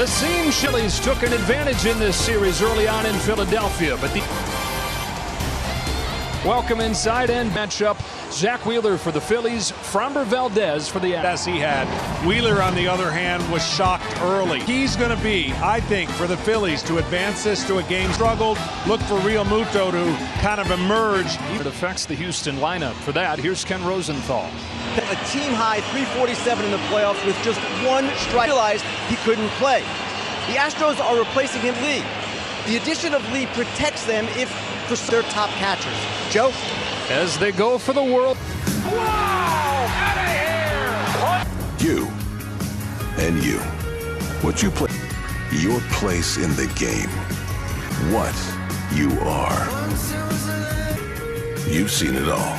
The same Phillies took an advantage in this series early on in Philadelphia, but welcome inside and matchup. Zach Wheeler for the Phillies, Framber Valdez for the Astros. He had. Wheeler, on the other hand, was shocked early. He's going to be, I think, for the Phillies to advance this to a game. Struggled. Look for Real Muto to kind of emerge. It affects the Houston lineup. For that, here's Ken Rosenthal. A team-high 347 in the playoffs with just one strike. Realized he couldn't play. The Astros are replacing him, Lee. The addition of Lee protects them for their top catchers. Joe? As they go for the world. Wow! Out of here! You and you. What you play. Your place in the game. What you are. You've seen it all.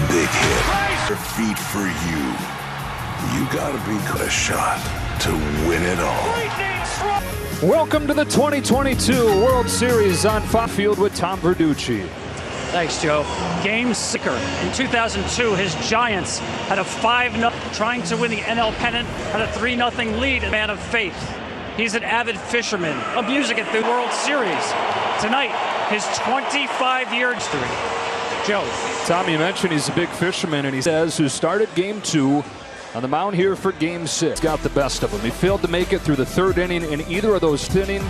Big hit. Your feet for you. You gotta be a shot to win it all. Welcome to the 2022 World Series on Fox Field with Tom Verducci. Thanks, Joe. Game sicker. In 2002, his Giants had a 5-0 trying to win the NL pennant, had a 3-0 lead. A man of faith. He's an avid fisherman of music at the World Series. Tonight, his 25-year history. Joe. Tom, you mentioned he's a big fisherman, and he says who started game 2 on the mound here for game 6. Got the best of him. He failed to make it through the third inning in either of those innings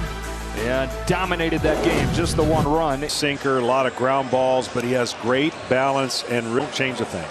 and dominated that game. Just the one run. Sinker, a lot of ground balls, but he has great balance and won't change a thing.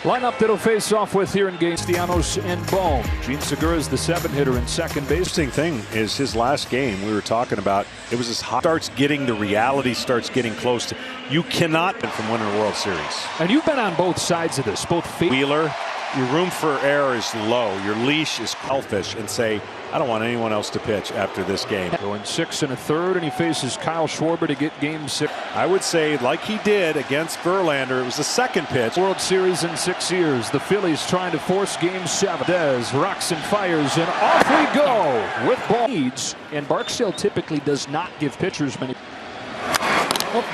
Lineup that'll face off with here in game Castellanos and Bohm. Gene Segura is the 7-hitter in second base. Interesting thing is his last game we were talking about, it was as hot. Starts getting the reality, starts getting close to. You cannot from winning a World Series. And you've been on both sides of this. Both Wheeler, your room for error is low. Your leash is selfish, and say, I don't want anyone else to pitch after this game. Going 6 1/3, and he faces Kyle Schwarber to get game 6. I would say, like he did against Verlander, it was the second pitch. World Series in 6 years. The Phillies trying to force game 7. Dez rocks and fires, and off we go with ball needs. And Barksdale typically does not give pitchers many.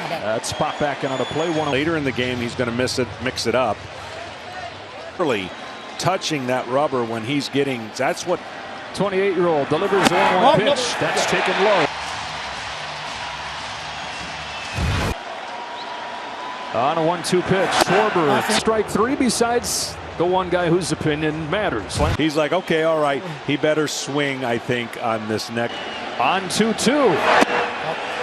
That's spot back and on a play one. Later in the game, he's going to mix it up. Early touching that rubber when he's getting. That's what. 28-year-old delivers a 1-1 pitch. That's taken low. On a 1-2 pitch, Schwarber strike 3. Besides the one guy whose opinion matters. He's like, okay, all right. He better swing, I think, on this next. On 2-2.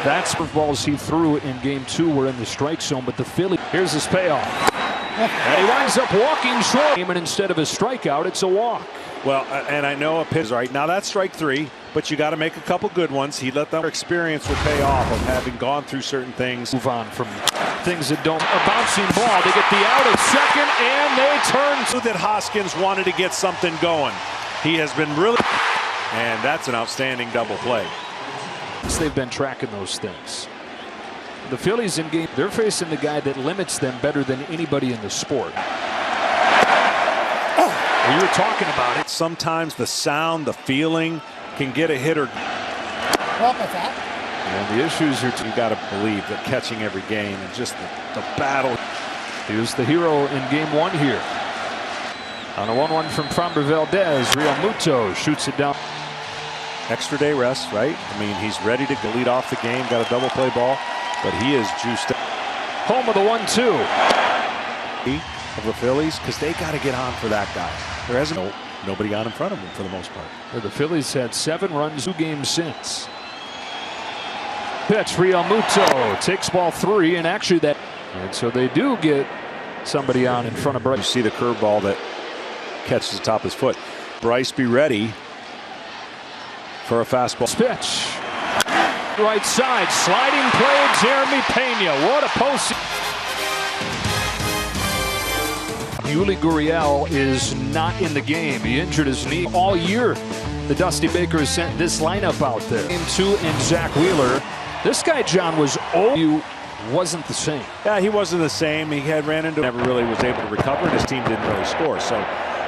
That's the balls he threw in game 2 were in the strike zone, but the Philly. Here's his payoff. And he winds up walking short. And instead of a strikeout, it's a walk. Well, and I know a pitch right now that's strike 3, but you got to make a couple good ones. He let that experience will pay off of having gone through certain things. Move on from things that don't. A bouncing ball. They get the out at second, and they turn. That Hoskins wanted to get something going. He has been really, and that's an outstanding double play. They've been tracking those things. The Phillies in game, they're facing the guy that limits them better than anybody in the sport. You were talking about it. Sometimes the sound, the feeling can get a hitter. And the issues are you got to believe that catching every game and just the battle. He was the hero in game 1 here. On a 1-1 from Framber Valdez, Real Muto shoots it down. Extra day rest, right? I mean, he's ready to lead off the game. Got a double play ball, but he is juiced up. Home of the 1-2. Of the Phillies, because they got to get on for that guy. There hasn't nobody got in front of him for the most part. The Phillies had 7 runs 2 games since. Pitch, Real Muto takes ball 3, and actually that. And so they do get somebody on in front of Bryce. You see the curveball that catches the top of his foot. Bryce, be ready for a fastball. Pitch. Right side, sliding play, Jeremy Pena. What a post. Yuli Gurriel is not in the game. He injured his knee all year. The Dusty Baker has sent this lineup out there. Game 2 and Zach Wheeler. This guy, John, wasn't the same. Yeah, he wasn't the same. He had ran into, never really was able to recover, and his team didn't really score. So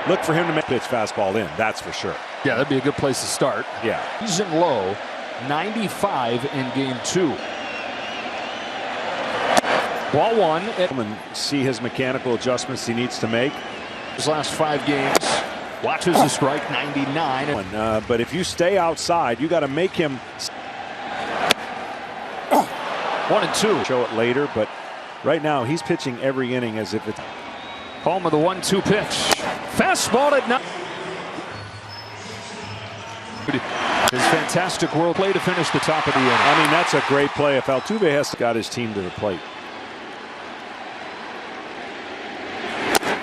look for him to make pitch fastball in. That's for sure. Yeah, that'd be a good place to start. Yeah. He's in low, 95 in game 2. Ball 1. And see his mechanical adjustments he needs to make. His last 5 games, Watches the strike, 99. But if you stay outside, you got to make him 1-2. show it later, but right now he's pitching every inning as if it's Home of the 1-2 pitch. Fastball at 9. His fantastic world play to finish the top of the inning. I mean, that's a great play. If Altuve has got his team to the plate.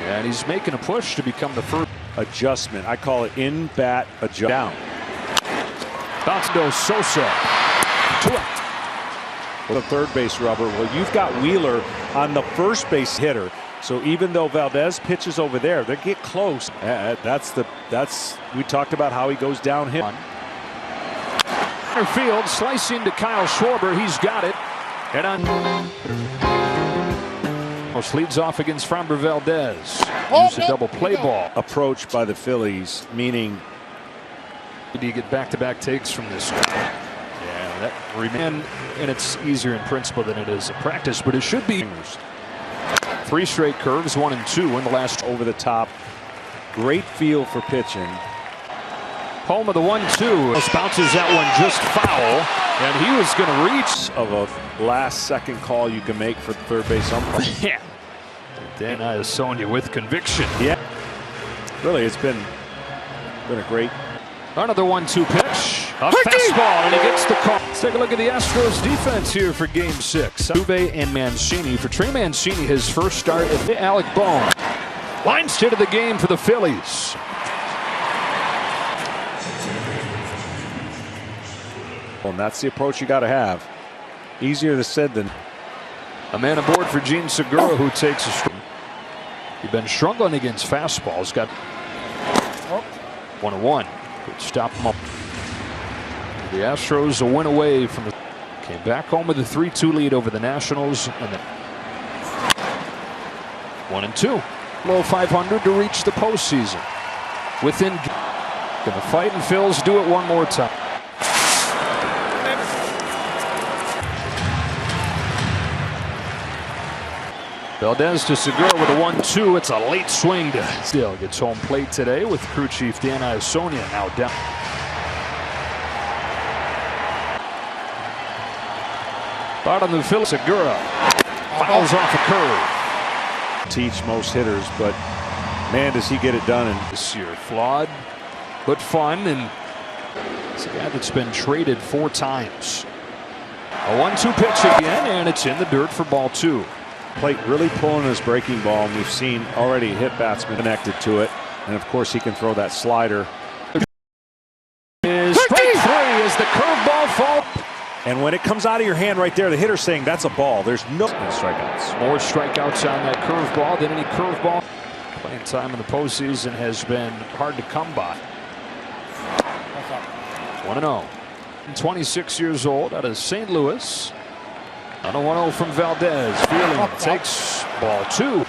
And he's making a push to become the first Adjustment. I call it in-bat adjustment. Down. Bounce to Sosa. 2 out. The third base rubber. Well, you've got Wheeler on the first base hitter. So even though Valdez pitches over there, they get close. We talked about how he goes downhill. Center field, slicing to Kyle Schwarber. He's got it. And on. Leads off against Framber Valdez. Use a double play ball. Approach by the Phillies, meaning. Do you get back-to-back takes from this guy? Yeah, that remain, and it's easier in principle than it is in practice, but it should be. 3 straight curves, 1 and 2 in the last. Over the top. Great feel for pitching. Home of the 1-2. Bounces that one just foul, and he was going to reach. Of a last-second call you can make for the third base umpire. Yeah. Dan Iasonia with conviction. Yeah. Really, it's been a great. Another 1-2 pitch. A fastball, and he gets the call. Let's take a look at the Astros defense here for Game 6. Altuve and Mancini. For Trey Mancini, his first start at Alec Bohm. Lines hit of the game for the Phillies. And that's the approach you got to have. Easier said than. A man aboard for Gene Segura, who takes a strike. He's been struggling against fastballs. Got 1-1. Could stop him up. The Astros a win away from the. Came back home with a 3-2 lead over the Nationals. And then 1-2. Low 500 to reach the postseason. Within. Gonna fight and Phils do it one more time. Valdez to Segura with a 1-2. It's a late swing to Still gets home plate today with crew chief Dan Iasonia now down. Bottom of the field, Segura fouls off a curve. Teach most hitters, but man, does he get it done. And this year, flawed but fun, and it's a guy that's been traded 4 times. A 1-2 pitch again, and it's in the dirt for ball 2. Plate really pulling his breaking ball, and we've seen already a hit batsman connected to it, and of course he can throw that slider. Is strike 3 as the curveball fall. And when it comes out of your hand right there, the hitter's saying that's a ball. There's no strikeouts. More strikeouts on that curveball than any curveball. Playing time in the postseason has been hard to come by. 1-0. 26 years old out of St. Louis. On a 1-0 from Valdez. Fielding takes ball 2.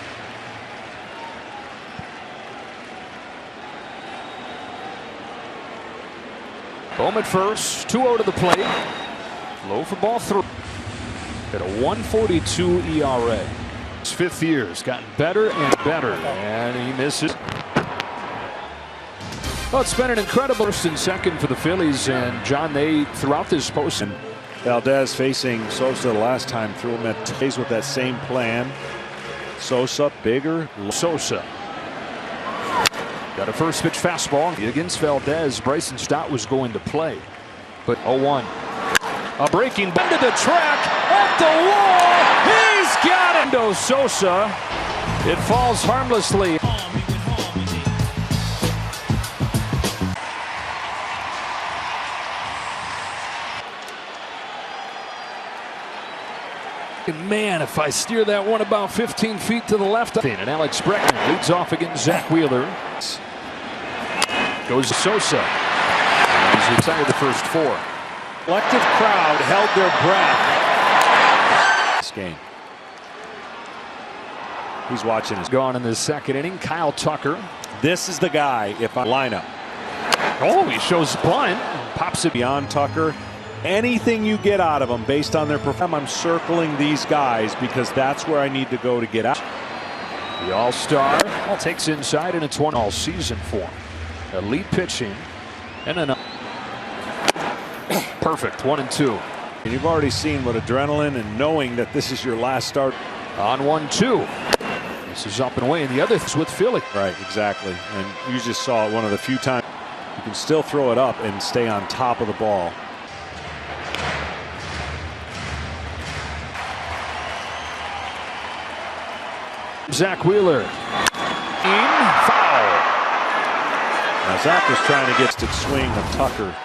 Bohm at first. 2-0 to the plate. Low for ball 3. At a 1.42 ERA. His 5th year has gotten better and better. And he misses. Well, it's been an incredible first and second for the Phillies. And John, they throughout this postseason. Valdez facing Sosa the last time through him at Tays with that same plan. Sosa bigger. Sosa got a first pitch fastball against Valdez. Bryson Stott was going to play, but 0-1. A breaking ball to the track at the wall. He's got it. Sosa. It falls harmlessly. Man, if I steer that one about 15 feet to the left. And Alex Bregman leads off against Zach Wheeler. Goes to Sosa. He's retired the first 4. Collective crowd held their breath. This game. He's watching his. Gone in the second inning. Kyle Tucker. This is the guy if I line up. Oh, he shows bunt. Pops it beyond Tucker. Anything you get out of them based on their performance, I'm circling these guys because that's where I need to go to get out. The All-Star takes inside, and it's 1 all season for him. Elite pitching. And then perfect 1-2. And you've already seen what adrenaline and knowing that this is your last start. On 1-2. This is up and away, and the other is with Philly. Right, exactly. And you just saw it one of the few times you can still throw it up and stay on top of the ball. Zach Wheeler. In foul. Now Zach was trying to get to swing of Tucker.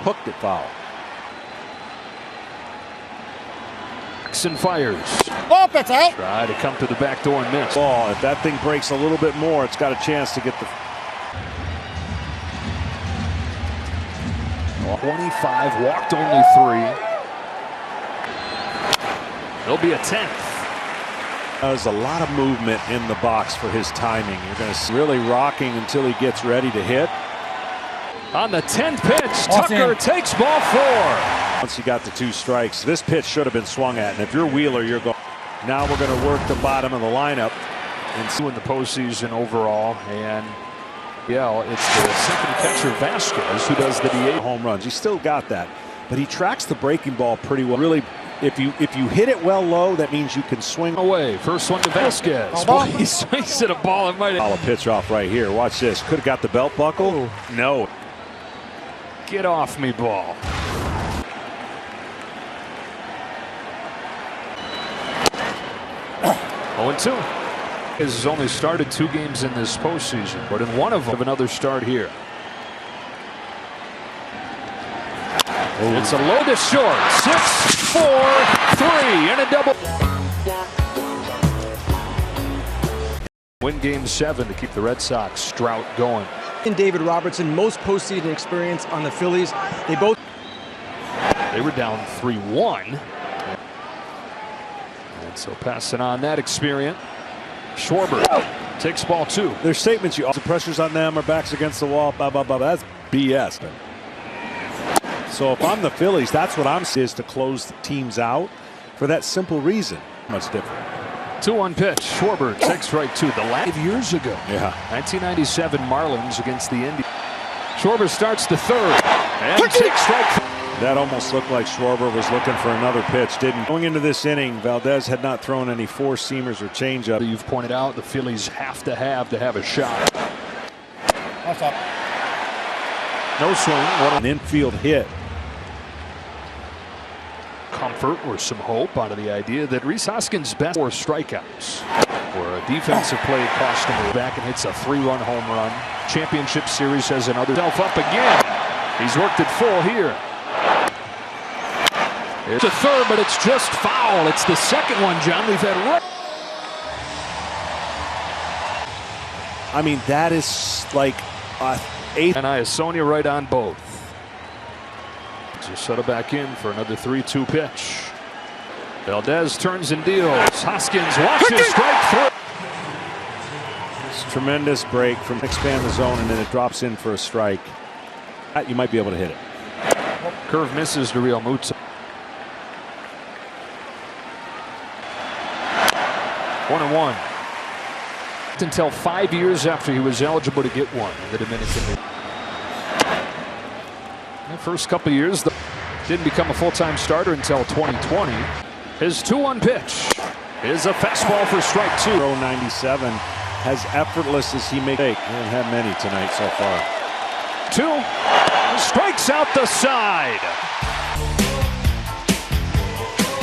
Hooked it foul. Jackson fires. Try to come to the back door and miss. Ball. If that thing breaks a little bit more, it's got a chance to get the 25, walked only 3. There'll be a 10th. There's a lot of movement in the box for his timing. You're going to see really rocking until he gets ready to hit. On the 10th pitch, Tucker takes ball 4. Once he got the 2 strikes, this pitch should have been swung at. And if you're Wheeler, you're going. Now we're going to work the bottom of the lineup. And see in the postseason overall. And yeah, it's the second catcher Vasquez who does the DH home runs. He still got that, but he tracks the breaking ball pretty well. Really, if you hit it well low, that means you can swing away. First one to Vasquez. Boy, he swings at a ball. It might have. A pitch off right here. Watch this. Could have got the belt buckle. No. Get off me, ball. Oh, 2. Has only started 2 games in this postseason, but in one of them, another start here. It's a low to short. 6-4-3 and a double. Win game 7 to keep the Red Sox drought going. And David Robertson, most postseason experience on the Phillies. They were down 3-1. And so passing on that experience. Schwarber takes ball 2. Their statements, the pressures on them, our backs against the wall, blah, blah, blah. That's BS. So if I'm the Phillies, that's what I'm saying, is to close the teams out for that simple reason. Much different. 2-1 pitch. Schwarber takes strike 2. The last 5 years ago. Yeah. 1997 Marlins against the Indians. Schwarber starts the 3rd and takes strike 3. That almost looked like Schwarber was looking for another pitch, didn't. Going into this inning, Valdez had not thrown any 4-seamers or changeup. You've pointed out the Phillies have to have a shot. What's up? No swing. An infield hit. Comfort or some hope out of the idea that Rhys Hoskins' best 4 strikeouts. Where a defensive play cost him back and hits a 3-run home run. Championship Series has another self up again. He's worked it full here. It's a 3rd, but it's just foul. It's the 2nd one, John. We've had. I mean, that is like 8th. And Sonia right on both. Just settle back in for another 3-2 pitch. Valdez turns and deals. Hoskins watches strike 3. It's a tremendous break from expand the zone, and then it drops in for a strike. You might be able to hit it. Curve misses to Real Muto. 1-1. Until 5 years after he was eligible to get one in the Dominican League. The first couple of years, didn't become a full-time starter until 2020. His 2-1 pitch is a fastball for strike 2. 97, as effortless as he may take. He hasn't had many tonight so far. 2 strikes out the side.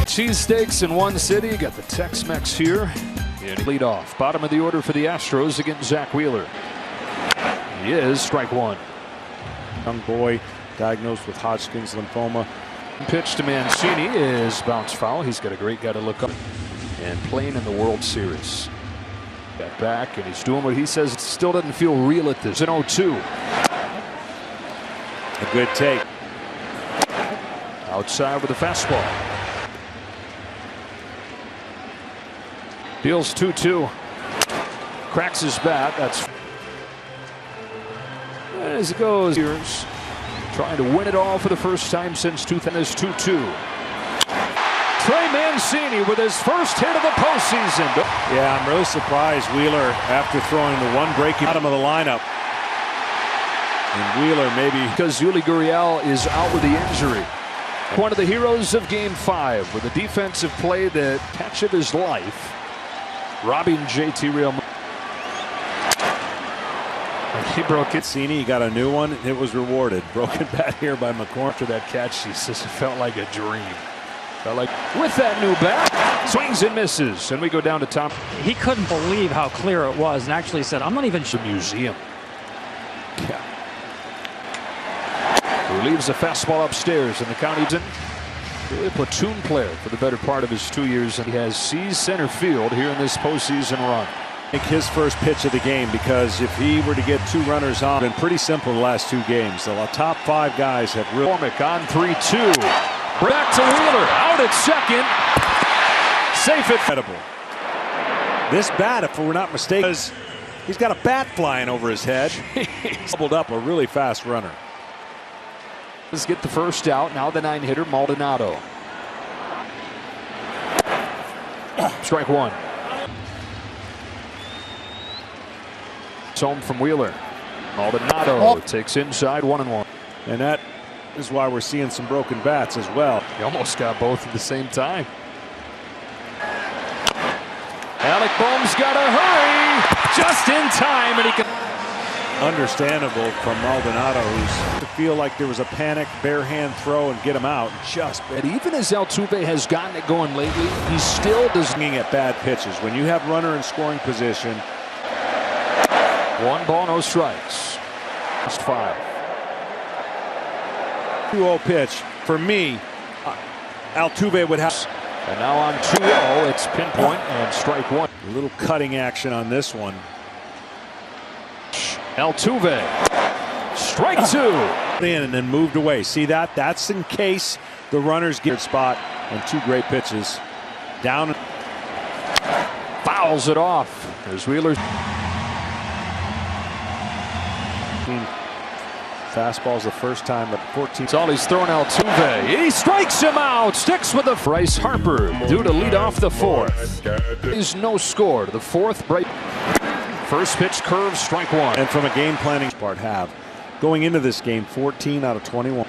Cheesesteaks in one city. Got the Tex-Mex here. And lead off. Bottom of the order for the Astros against Zach Wheeler. He is strike 1. Young boy diagnosed with Hodgkin's lymphoma. Pitch to Mancini is bounce foul. He's got a great guy to look up. And playing in the World Series. Got back and he's doing what he says. It still doesn't feel real at this. An 0-2. A good take. Outside with a fastball. Deals 2-2. Cracks his bat. That's as it goes. Years trying to win it all for the first time since 2000. Is 2-2. Trey Mancini with his first hit of the postseason. Yeah, I'm really surprised Wheeler, after throwing the one breaking bottom of the lineup, And Wheeler maybe because Yuli Gurriel is out with the injury. One of the heroes of Game 5 with a defensive play, the catch of his life, robbing JT Realmuto. He broke it. Cini, he got a new one. It was rewarded. Broken bat here by McCormick. After that catch, he says it felt like a dream. Felt like with that new bat, swings and misses, and we go down to top. He couldn't believe how clear it was, and actually said, "I'm not even sure." The museum. Yeah. Who leaves a fastball upstairs in the county. A platoon player for the better part of his 2 years, and he has seized center field here in this postseason run. His first pitch of the game, because if he were to get 2 runners on, it's been pretty simple the last 2 games. The top 5 guys have really. McCormick on 3-2. Back to Wheeler, out at second. Safe at. Incredible. This bat, if we're not mistaken, he's got a bat flying over his head. He's doubled up a really fast runner. Let's get the first out. Now the 9-hitter, Maldonado. Strike 1. It's home from Wheeler. Maldonado takes inside 1-1. And that is why we're seeing some broken bats as well. He almost got both at the same time. Alec Bohm's got to hurry just in time, and he can. Understandable from Maldonado, who's to feel like there was a panic, bare hand throw and get him out. But even as Altuve has gotten it going lately, he still doesn't. At bad pitches. When you have runner in scoring position. 1 ball, no strikes. Just 5. 2-0 pitch. For me, Altuve would have. And now on 2-0, it's pinpoint and strike 1. A little cutting action on this one. Altuve. Strike 2. In and then moved away. See that? That's in case the runners get spot, and 2 great pitches. Down. Fouls it off. There's Wheeler. Fastball's the first time at 14. That's all he's thrown. Altuve. He strikes him out. Sticks with the Bryce Harper due to lead off the 4th. Is no score to the 4th. Bright. First pitch curve, strike 1. And from a game planning part, have going into this game 14 out of 21.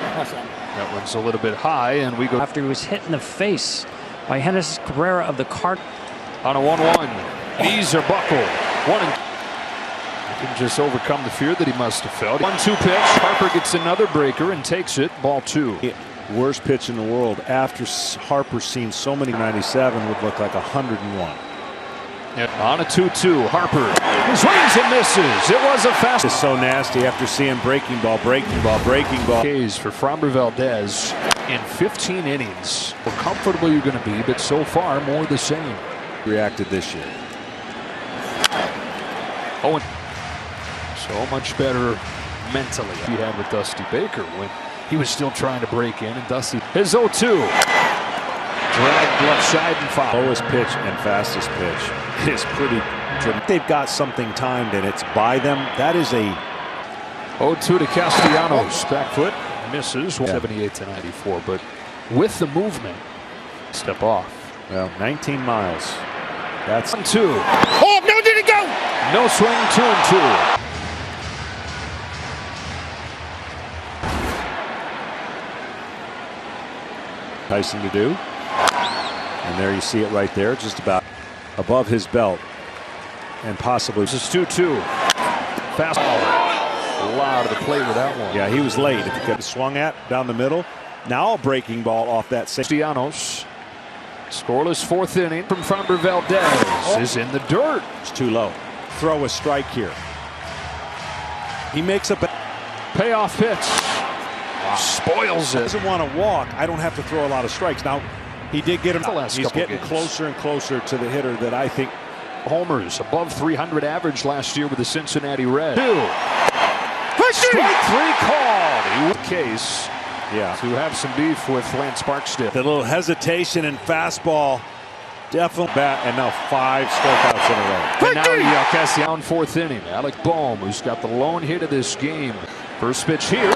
That one's a little bit high, and we go After he was hit in the face by Genesis Cabrera of the Card. on a 1-1. Knees are buckled. 1. Can just overcome the fear that he must have felt. 1-2 pitch. Harper gets another breaker and takes it. Ball 2. Worst pitch in the world after Harper's seen so many. 97 would look like 101. On a 2-2, Harper swings and misses. It was a fast. It's so nasty after seeing breaking ball. K's for Framber Valdez in 15 innings. How comfortable you're going to be, but so far more the same. Reacted this year. Oh, so much better mentally he had with Dusty Baker when he was still trying to break in, and Dusty his 0-2. Dragged left side and foul. Lowest pitch and fastest pitch is pretty dramatic. They've got something timed and it's by them. That is a 0-2 to Castellanos. Back foot misses. 78 to 94, but with the movement, step off. Well, 19 miles. That's 1-2. Oh, no, did it go? No swing, 2-2. Tyson to do. And there you see it right there, just about above his belt. And possibly. This is 2-2. Fastball. A lot of the plate with that one. Yeah, he was late. If he could have swung at down the middle. Now a breaking ball off that same. Castellanos. Scoreless 4th inning from Framber Valdez is in the dirt. It's too low. Throw a strike here. He makes a Payoff pitch. Spoils it. Doesn't want to walk. I don't have to throw a lot of strikes. Now, he did get him. He's getting closer and closer to the hitter that I think. Homers above 300 average last year with the Cincinnati Reds. 2. Strike 3 called. Case. Yeah. To have some beef with Lance Barksdale. The little hesitation and fastball. Definitely bat, and now 5 strikeouts in a row. And now Castellanos 4th inning. Alec Bohm, who's got the lone hit of this game. First pitch here.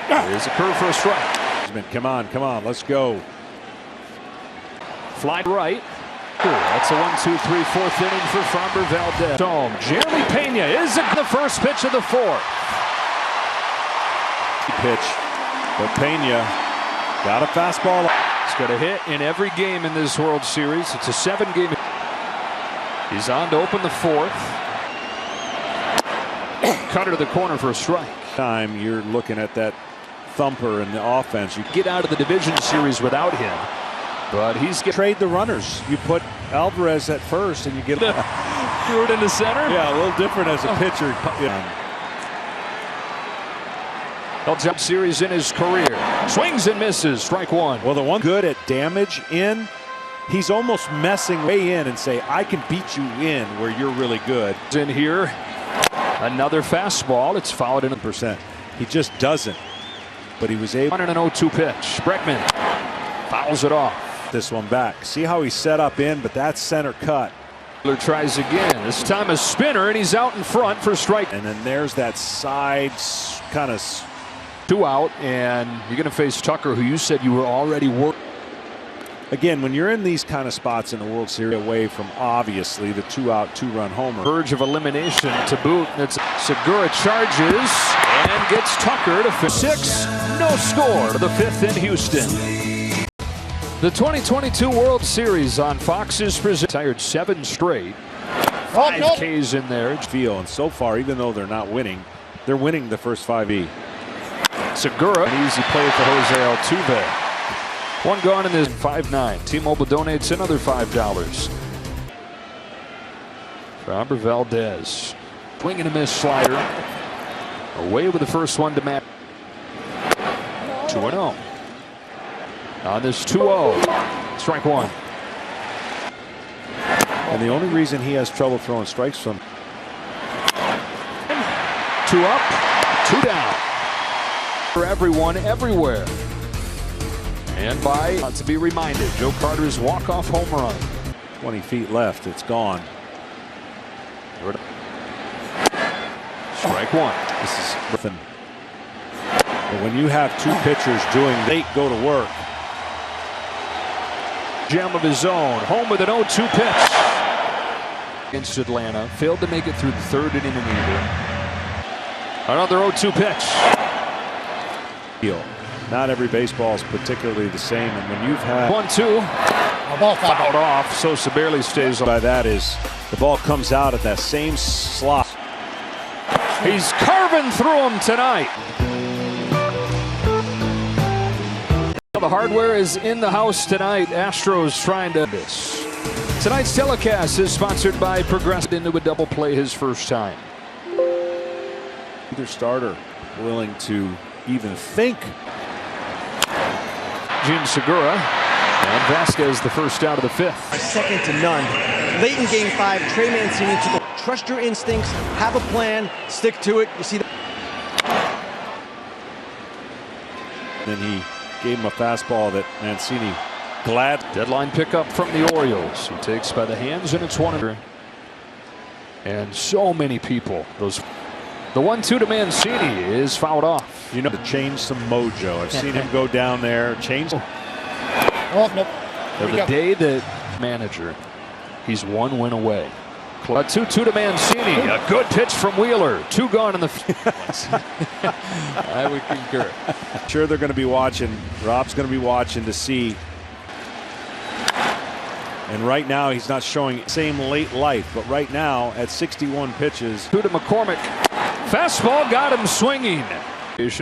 There's a curve for a strike. Come on, let's go. Fly right. That's a 1-2-3 fourth inning for Framber Valdez. Home. Jeremy Pena is the first pitch of the fourth. Pitch, but Pena got a fastball. He's got a hit in every game in this World Series. It's a 7-game. He's on to open the fourth. Cutter to the corner for a strike. Time you're looking at that thumper in the offense. You Get out of the division series without him, but he's trade the runners. You put Alvarez at first, and you get threw it into center. Yeah, a little different as a pitcher. He'll jump series in his career. Swings and misses. Strike one. Well, the one good at damage in, he's almost messing way in and say, I can beat you in where you're really good. In here, another fastball. It's fouled in. %. He just doesn't. But he was able. On an 0-2 pitch. Breckman fouls it off. This one back. See how he set up in, but that's center cut. Wheeler tries again. This time a spinner, and he's out in front for strike. And then there's that side kind of. 2 out, and you're going to face Tucker, who you said you were already working. Again, when you're in these kind of spots in the World Series, away from obviously the 2-out, 2-run homer. Verge of elimination to boot. It's Segura charges and gets Tucker to 6. No score to the 5th in Houston. The 2022 World Series on Fox is presented. Tired 7 straight. 5 Ks in there. Feel, and so far, even though they're not winning, they're winning the first 5E. Segura, an easy play for Jose Altuve. 1 gone in this 5-9. T-Mobile donates another $5. Framber Valdez. Swing and a miss slider. Away with the first one to Matt. 2-0. On this 2-0. Strike one. And the only reason he has trouble throwing strikes from. 2 up, 2 down. For everyone, everywhere. And by, to be reminded, Joe Carter's walk-off home run. 20 feet left. It's gone. Strike one. This is nothing. But when you have 2 pitchers doing, they go to work. Gem of his own. Home with an 0-2 pitch. Against Atlanta. Failed to make it through the 3rd inning in either. Another 0-2 pitch. Not every baseball is particularly the same, and when you've had 1-2, fouled off. Sosa barely stays on. By that is the ball comes out at that same slot. He's carving through him tonight. The hardware is in the house tonight. Astros trying to this. Tonight's telecast is sponsored by Progressive. Into a double play his first time. Either starter willing to even think. Jim Segura and Vasquez the first out of the 5th. Second to none. Late in game 5, Trey Mancini took a trust your instincts, have a plan, stick to it. You see that. Then he gave him a fastball that Mancini glad. Deadline pickup from the Orioles. He takes by the hands, and it's 1. And so many people. The 1-2 to Mancini is fouled off. You know, to change some mojo. I've seen him go down there, change. The day that manager, he's 1 win away. A 2-2 to Mancini. A good pitch from Wheeler. 2 gone in the. I would concur. Sure, they're going to be watching. Rob's going to be watching to see. And right now, he's not showing same late life. But right now, at 61 pitches. 2 to McCormick. Fastball got him swinging.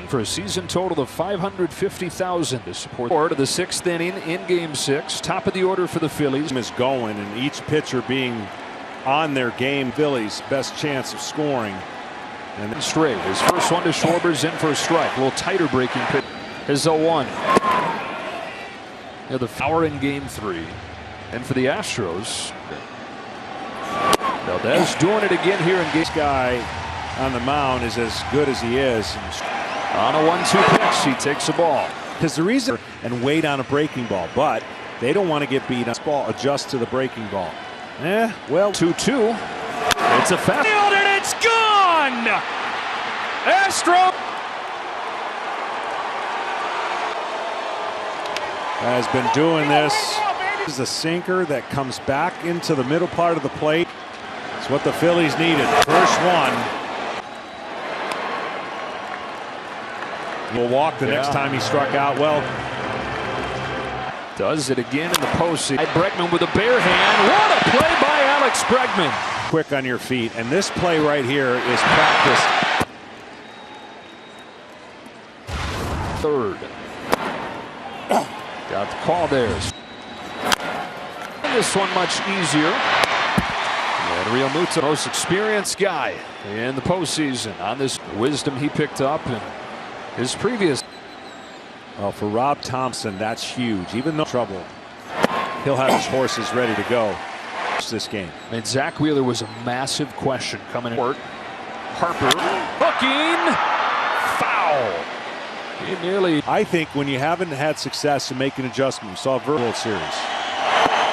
For a season total of $550,000 to support to the 6th inning in Game 6. Top of the order for the Phillies. Is going, and each pitcher being on their game. Phillies best chance of scoring. And then straight. His first one to Schwarber's in for a strike. A little tighter breaking pitch. His 0-1. The power in Game 3. And for the Astros, Valdez doing it again here in Game. This guy on the mound is as good as he is. On a 1-2 pitch, he takes the ball. Because the reason and wait on a breaking ball, but they don't want to get beat. This ball adjusts to the breaking ball. Well, 2-2. It's a foul, and it's gone. Astro has been doing this This is a sinker that comes back into the middle part of the plate. It's what the Phillies needed. First one. He'll walk the next time he struck out. Well, does it again in the postseason. Bregman with a bare hand. What a play by Alex Bregman. Quick on your feet, and this play right here is practiced. Third. Got the call there. And this one much easier. And Real Muto, most experienced guy in the postseason on this wisdom he picked up in his previous. Well, for Rob Thompson, that's huge. Even though trouble, he'll have his horses ready to go this game. And Zach Wheeler was a massive question coming in. Harper hooking, foul. He nearly. I think when you haven't had success in making adjustments, you saw World Series.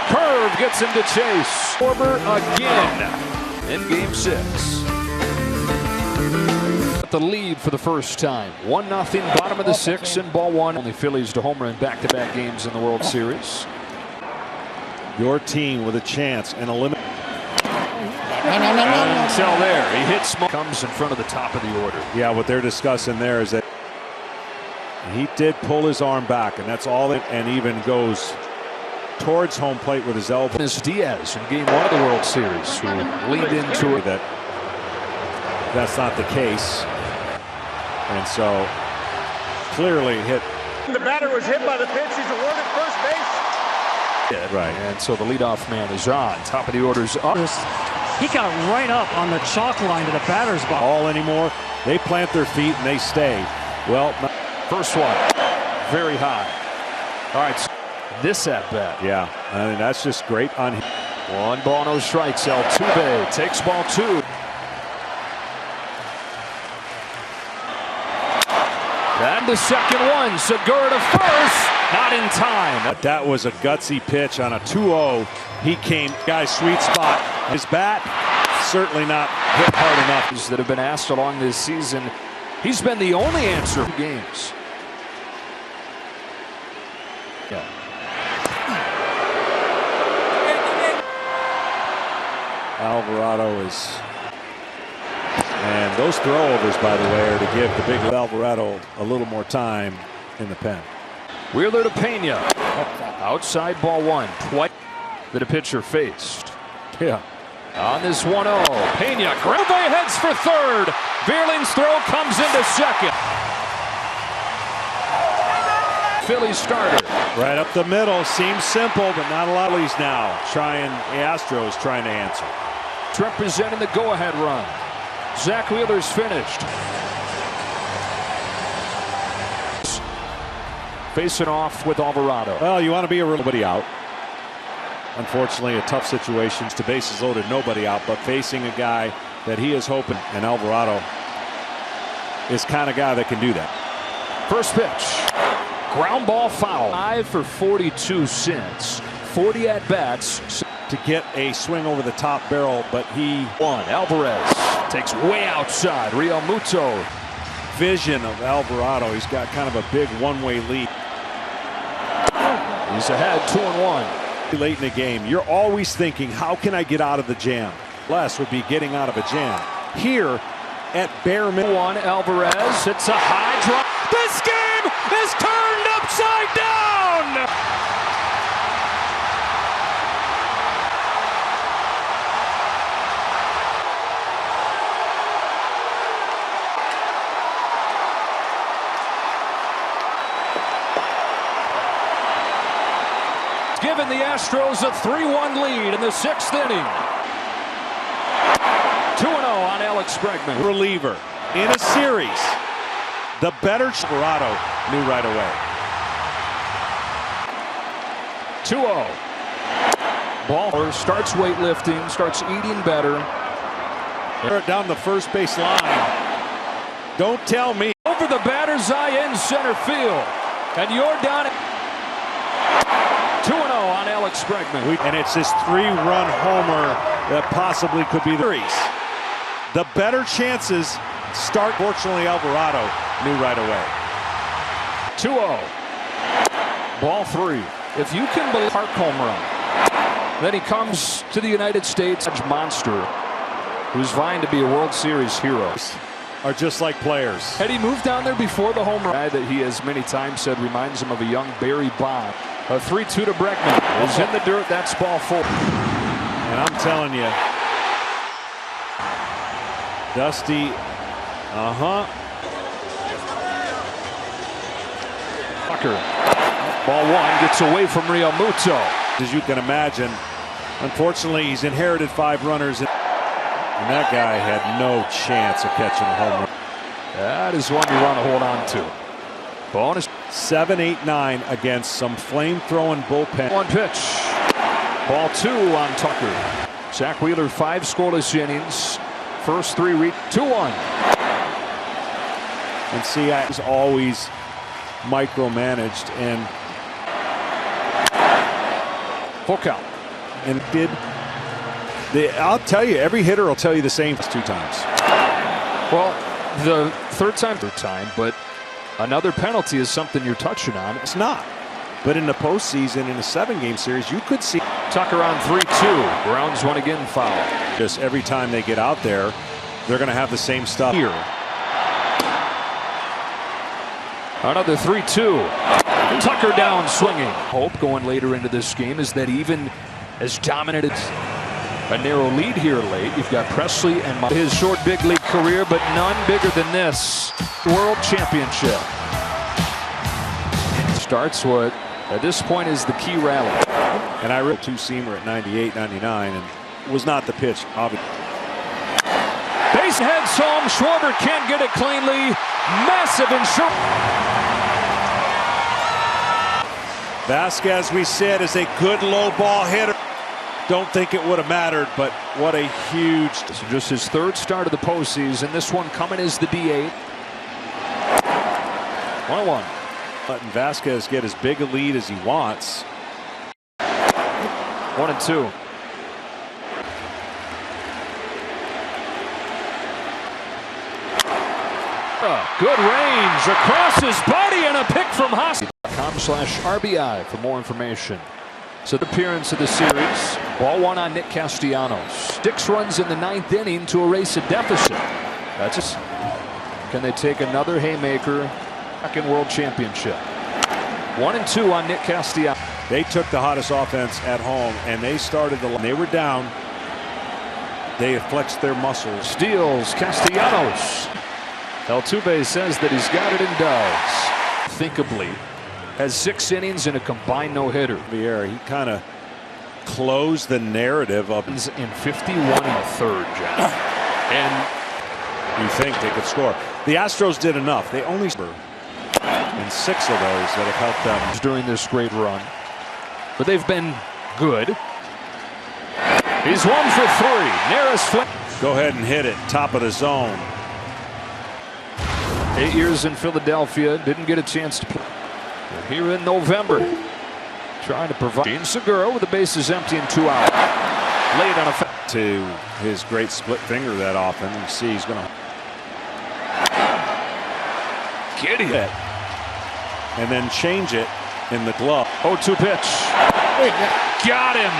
Curve gets him to chase. Schwarber again in Game 6. The lead for the first time. 1-0, bottom of the 6th, and ball 1. Only Phillies to homer in back-to-back games in the World Series. Your team with a chance and a limit. Until there, he hits. Comes in front of the top of the order. Yeah, what they're discussing there is that he did pull his arm back, and that's all it, and even goes towards home plate with his elbow. It's Diaz in Game 1 of the World Series who leaned into it. That's not the case. And so clearly hit. The batter was hit by the pitch. He's awarded first base. Right. And so the leadoff man is on. Top of the order's up. He got right up on the chalk line to the batter's box. All anymore. They plant their feet and they stay. Well, first one very high. All right, so this at bat. Yeah, I mean, that's just great on him. 1 ball, no strikes. Altuve takes ball 2. And the second one, Segura to first, not in time. That was a gutsy pitch on a 2-0. He came, guy's sweet spot. His bat, certainly not hit hard enough. That have been asked along this season. He's been the only answer for games. Yeah. Alvarado is. And those throwovers, by the way, are to give the big Alvarado a little more time in the pen. Wheeler to Pena. Outside ball 1. Twice that a pitcher faced. Yeah. On this 1-0. Pena. Grove heads for third. Vierling's throw comes into second. Phillies starter. Right up the middle. Seems simple, but not a lot of these now. The Astros trying to answer. Representing the go-ahead run. Zach Wheeler's finished. Facing off with Alvarado. Well, you want to be nobody out. Unfortunately, a tough situation to bases loaded, nobody out, but facing a guy that he is hoping, and Alvarado is kind of guy that can do that. First pitch. Ground ball foul. 5 for 42 since. 40 at bats. To get a swing over the top barrel, but he won. Alvarez takes way outside. Real Muto. Vision of Alvarado. He's got kind of a big one-way lead. He's ahead 2-1. Late in the game, you're always thinking, how can I get out of the jam? Less would be getting out of a jam. Here at bare minimum. Alvarez hits a high drop. This game is turned upside down. Giving the Astros a 3-1 lead in the 6th inning. 2-0 on Alex Bregman. Reliever in a series. The better Alvarado knew right away. 2-0. Ball starts weightlifting, starts eating better. Down the first base line. Don't tell me. Over the batter's eye in center field. And you're down at 2-0 on Alex Bregman. And it's this 3-run homer that possibly could be the series. The better chances start. Fortunately, Alvarado knew right away. 2-0. Ball 3. If you can believe park home run. Then he comes to the United States, monster, who's vying to be a World Series hero. Are just like players. Had he moved down there before the home run, guy that he has many times said reminds him of a young Barry Bonds. A 3-2 to Bregman is in the dirt. That's ball 4. And I'm telling you, Dusty, Tucker, ball 1 gets away from Real Muto. as you can imagine, unfortunately, he's inherited 5 runners, and that guy had no chance of catching a home run. That is one you want to hold on to. Bonus 7, 8, 9 against some flame-throwing bullpen. 1 pitch. Ball 2 on Tucker. Zach Wheeler 5 scoreless innings. First 3 reach 2-1. And see, I was always micromanaged and full count. And I'll tell you, every hitter will tell you the same 2 times. Well, the third time, but another penalty is something you're touching on. It's not. But in the postseason, in a 7-game series, you could see Tucker on 3-2. Grounds 1 again, foul. Just every time they get out there, they're going to have the same stuff here. Another 3-2. Tucker down swinging. Hope going later into this game is that even as dominant a narrow lead here late, you've got Presley and his short big league career, but none bigger than this World Championship. Starts what at this point is the key rally. And I wrote 2-seamer at 98, 99, and was not the pitch, obviously. Base heads home. Schwarber can't get it cleanly. Massive insurance. Vasquez, we said, is a good low ball hitter. Don't think it would have mattered, but what a huge. So just his 3rd start of the postseason. This one coming as the D8. 1-1. Letting Vasquez get as big a lead as he wants. 1-2. Good range across his body and a pick from Hoskins.com/RBI for more information. So the appearance of the series. Ball 1 on Nick Castellanos. 6 runs in the 9th inning to erase a deficit. That's it. Can they take another haymaker? Second World Championship. 1-2 on Nick Castellanos. They took the hottest offense at home, and they started the. They were down. They flexed their muscles. Steals Castellanos. Altuve says that he's got it and does. Thinkably. Has 6 innings and a combined no-hitter. He kind of closed the narrative of in 51 and a third, John. And you think they could score. The Astros did enough. They only scored in 6 of those that have helped them during this great run. But they've been good. He's 1 for 3. Nearest flip. Go ahead and hit it. Top of the zone. 8 years in Philadelphia. Didn't get a chance to play. Here in November, trying to provide. Gene Segura with the bases empty and 2 out. Late on a to his great split finger that often. You see he's going to get it and then change it in the glove. 0-2 pitch. Got him.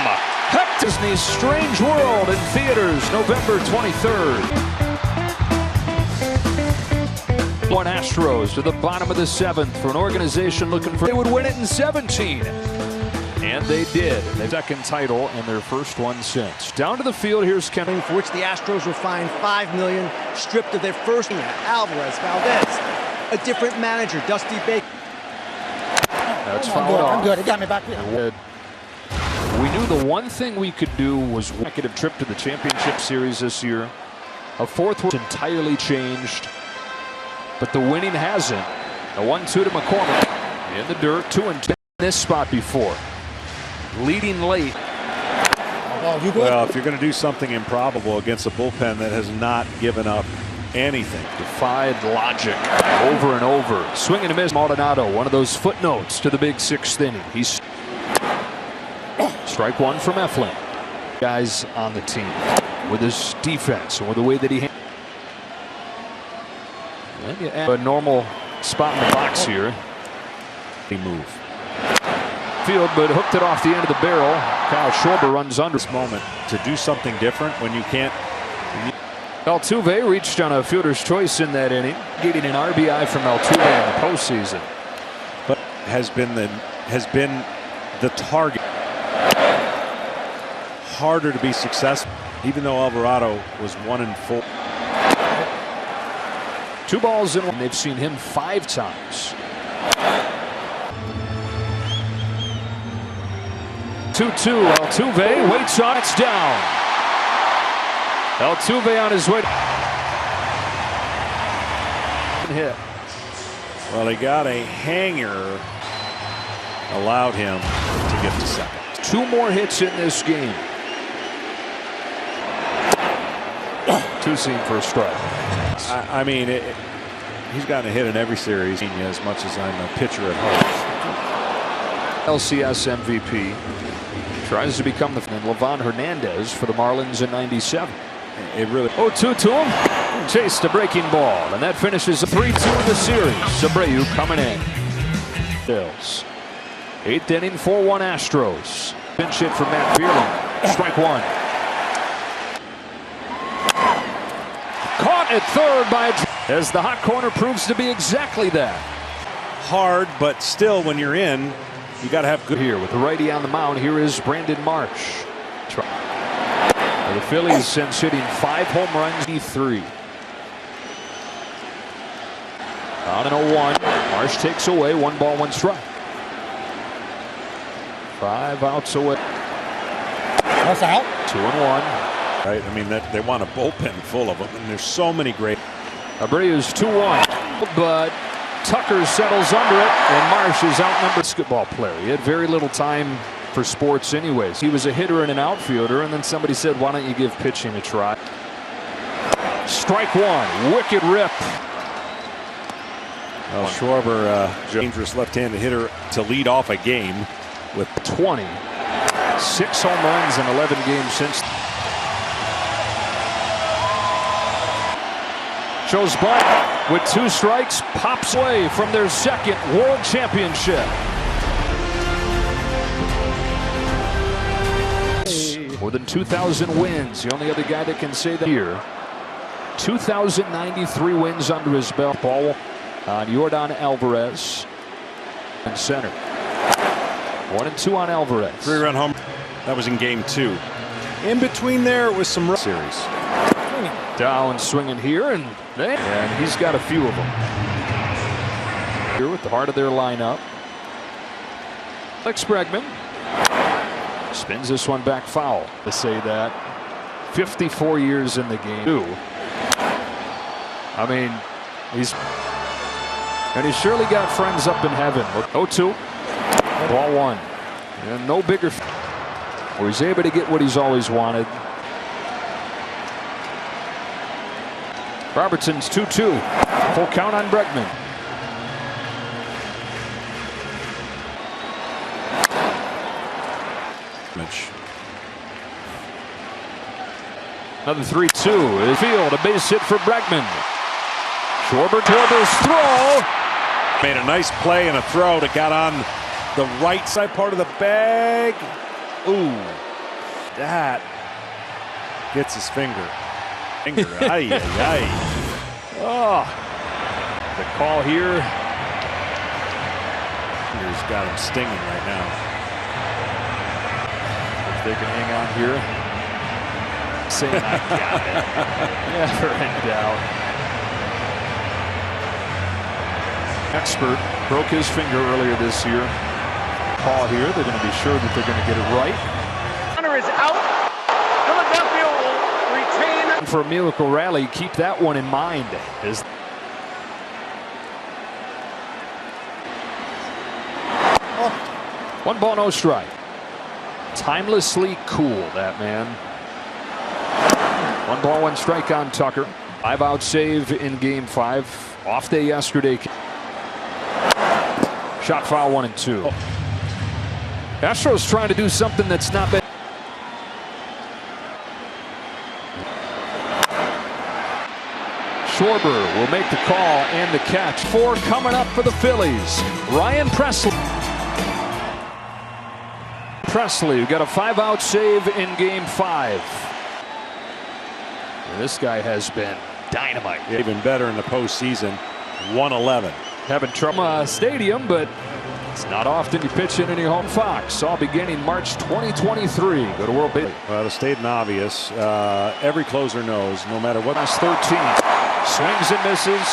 Disney's Strange World in theaters November 23rd. Astros to the bottom of the 7th for an organization looking for they would win it in 17, and they did. Their 2nd title and their first one since. Down to the field, here's Kevin, for which the Astros were fined $5 million, stripped of their first Alvarez, Valdez, a different manager, Dusty Baker. That's fouled off. I'm good. It got me back there. We knew the one thing we could do was a consecutive trip to the championship series this year. A 4th was entirely changed. But the winning hasn't. A 1-2 to McCormick. In the dirt, 2-2 in this spot before. Leading late. Well, if you're going to do something improbable against a bullpen that has not given up anything. Defied logic over and over. Swing and a miss. Maldonado, one of those footnotes to the big 6th inning. He's strike 1 from Eflin. Guys on the team with his defense and with the way that he a normal spot in the box here. He move. Field, but hooked it off the end of the barrel. Kyle Schwarber runs under. This moment to do something different when you can't. Altuve reached on a fielder's choice in that inning, getting an RBI from Altuve in the postseason. But has been the target. Harder to be successful, even though Alvarado was 1-4. 2 balls in 1. They've seen him 5 times. 2-2. Altuve waits on. It's down. Altuve on his way. Hit. Well, he got a hanger. Allowed him to get to second. 2 more hits in this game. 2 seam for a strike. I mean, he's gotten a hit in every series. As much as I'm a pitcher at heart. LCS MVP. Tries to become the Levon Hernandez for the Marlins in '97. It really. 0-2 to him. Chased a breaking ball, and that finishes a 3-2 in the series. Abreu coming in. Bills. 8th inning, 4-1 Astros. Pinch hit for Matt Beerling. Strike 1. Caught at third by as the hot corner proves to be exactly that. Hard, but still, when you're in, you got to have good. Here with the righty on the mound, here is Brandon Marsh. The Phillies since hitting 5 home runs, 3. On an 0-1, Marsh takes away 1 ball, 1 strike. 5 outs away. That's out. 2-1. Right, I mean they want a bullpen full of them, and there's so many great. Abreu's 2-1, but Tucker settles under it, and Marsh is outnumbered. Basketball player. He had very little time for sports anyways. He was a hitter and an outfielder, and then somebody said, why don't you give pitching a try? Strike 1. Wicked rip. Well, Schwarber, dangerous left-handed hitter to lead off a game with 20. 6 home runs in 11 games since. Shows bunt with 2 strikes, pops away from their 2nd World Championship. More than 2,000 wins. The only other guy that can say that here. 2,093 wins under his belt. Ball on Yordan Alvarez in center. 1-2 on Alvarez. 3-run home. That was in game 2. In between there was some series. Down swinging here, and he's got a few of them. Here with the heart of their lineup. Alex Bregman spins this one back foul. To say that 54 years in the game. I mean, he's surely got friends up in heaven. 0-2. Ball 1. And no bigger. Where he's able to get what he's always wanted. Robertson's 2-2. Full count on Bregman. Another 3-2. His field, a base hit for Bregman. Schwarber's throw. Made a nice play and a throw to get on the right side part of the bag. Ooh, that gets his finger. Ay, ay, ay. Oh, the call here. Finger's got him stinging right now. If they can hang on here. Saying I got it. Never in doubt. Expert broke his finger earlier this year. Call here. They're going to be sure that they're going to get it right. Hunter is out. Philadelphia will retain. For a miracle rally, keep that one in mind. Is 1 ball, no strike. Timelessly cool, that man. 1 ball, 1 strike on Tucker. 5-out save in game 5. Off day yesterday. Shot foul 1-2. Astros trying to do something that's not bad. Schwarber will make the call and the catch. 4 coming up for the Phillies. Ryan Presley. Presley, who got a 5-out save in Game 5. And this guy has been dynamite. Even better in the postseason. 111. Having trouble stadium, but it's not often you pitch in any home. Fox, all beginning March 2023. Go to World Baseball. Well, it's stated obvious. Every closer knows, no matter what. Last 13. Swings and misses.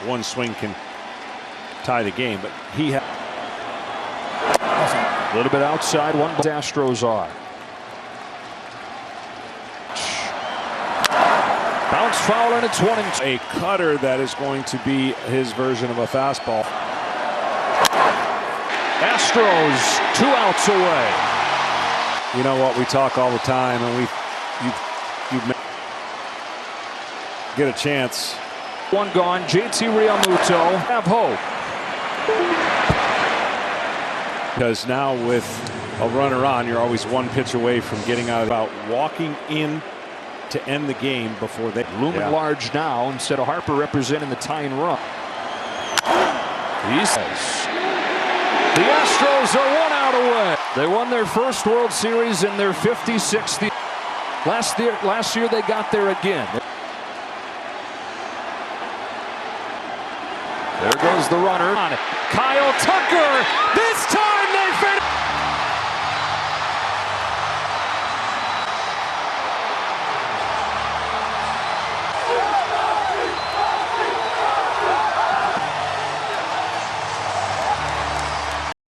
One swing can tie the game, but he had a little bit outside. One Astros are. Bounce foul, and it's 1-2. A cutter that is going to be his version of a fastball. Astros 2 outs away. You know what, we talk all the time, and you get a chance. One gone. JT Realmuto have hope. Because now with a runner on, you're always one pitch away from getting out. About walking in to end the game before they looming large now instead of Harper representing the tying run. He says the Astros are 1 out away. They won their first World Series in their 56th. Last year they got there again. There goes the runner. Kyle Tucker this time.